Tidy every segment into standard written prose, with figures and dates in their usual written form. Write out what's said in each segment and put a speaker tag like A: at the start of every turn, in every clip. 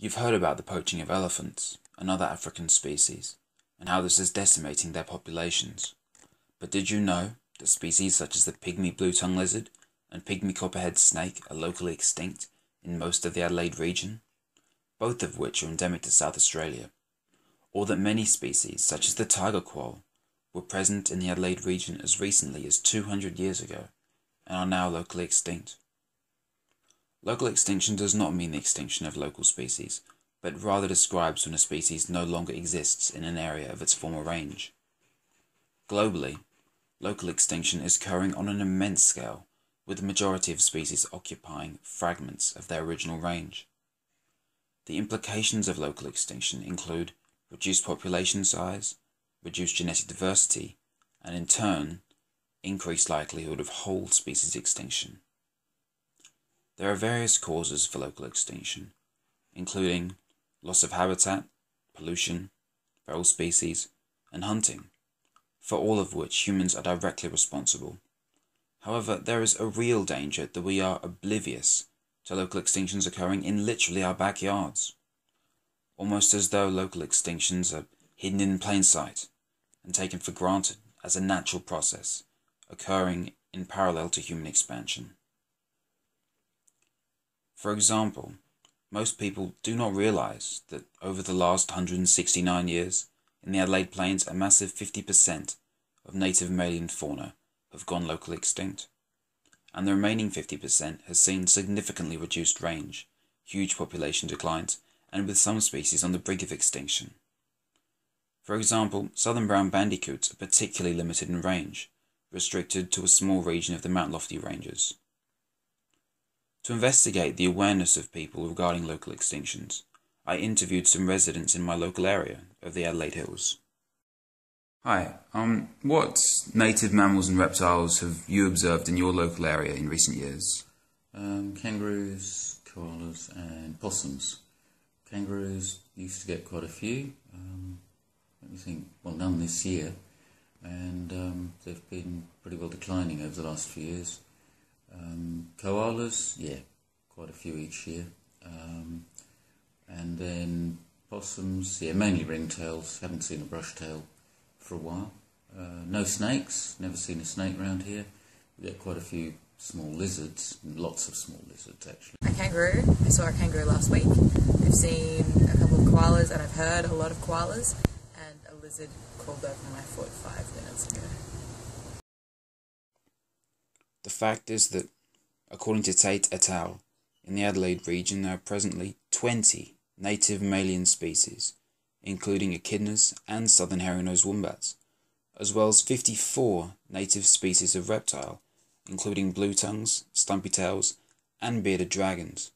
A: You've heard about the poaching of elephants and other African species, and how this is decimating their populations. But did you know that species such as the pygmy blue-tongued lizard and pygmy copperhead snake are locally extinct in most of the Adelaide region, both of which are endemic to South Australia? Or that many species, such as the tiger quoll, were present in the Adelaide region as recently as 200 years ago and are now locally extinct? Local extinction does not mean the extinction of local species, but rather describes when a species no longer exists in an area of its former range. Globally, local extinction is occurring on an immense scale, with the majority of species occupying fragments of their original range. The implications of local extinction include reduced population size, reduced genetic diversity, and in turn, increased likelihood of whole species extinction. There are various causes for local extinction, including loss of habitat, pollution, feral species, and hunting, for all of which humans are directly responsible. However, there is a real danger that we are oblivious to local extinctions occurring in literally our backyards, almost as though local extinctions are hidden in plain sight and taken for granted as a natural process occurring in parallel to human expansion. For example, most people do not realize that over the last 169 years, in the Adelaide Plains, a massive 50% of native mammalian fauna have gone locally extinct, and the remaining 50% has seen significantly reduced range, huge population declines, and with some species on the brink of extinction. For example, southern brown bandicoots are particularly limited in range, restricted to a small region of the Mount Lofty Ranges. To investigate the awareness of people regarding local extinctions, I interviewed some residents in my local area of the Adelaide Hills. Hi, what native mammals and reptiles have you observed in your local area in recent years?
B: Kangaroos, koalas and possums. Kangaroos used to get quite a few, let me think, well, none this year, and they've been pretty well declining over the last few years. Koalas, yeah, quite a few each year, and then possums, yeah, mainly ringtails, haven't seen a brushtail for a while. No snakes, never seen a snake around here. We get quite a few small lizards, lots of small lizards actually.
C: A kangaroo, I saw a kangaroo last week. I've seen a couple of koalas and I've heard a lot of koalas, and a lizard crawled over my foot 5 minutes ago.
A: The fact is that, according to Tate et al., in the Adelaide region there are presently 20 native mammalian species, including echidnas and southern hairy-nosed wombats, as well as 54 native species of reptile, including blue-tongues, stumpy-tails, and bearded dragons.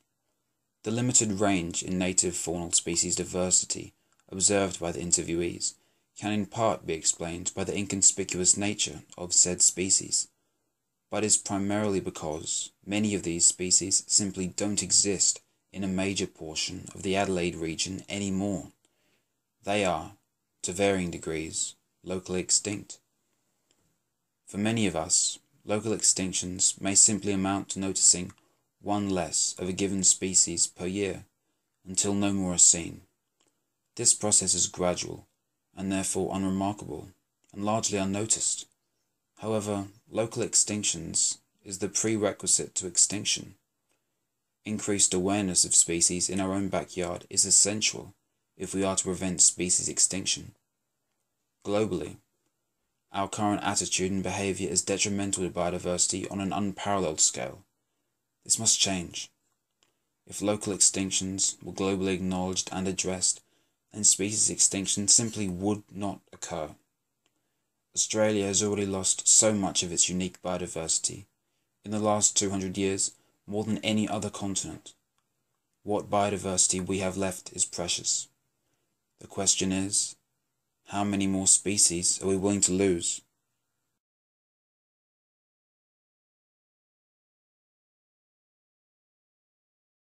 A: The limited range in native faunal species diversity observed by the interviewees can in part be explained by the inconspicuous nature of said species, but is primarily because many of these species simply don't exist in a major portion of the Adelaide region anymore. They are, to varying degrees, locally extinct. For many of us, local extinctions may simply amount to noticing one less of a given species per year, until no more are seen. This process is gradual, and therefore unremarkable, and largely unnoticed. However, local extinctions is the prerequisite to extinction. Increased awareness of species in our own backyard is essential if we are to prevent species extinction. Globally, our current attitude and behaviour is detrimental to biodiversity on an unparalleled scale. This must change. If local extinctions were globally acknowledged and addressed, then species extinction simply would not occur. Australia has already lost so much of its unique biodiversity in the last 200 years, more than any other continent. What biodiversity we have left is precious. The question is, how many more species are we willing to lose?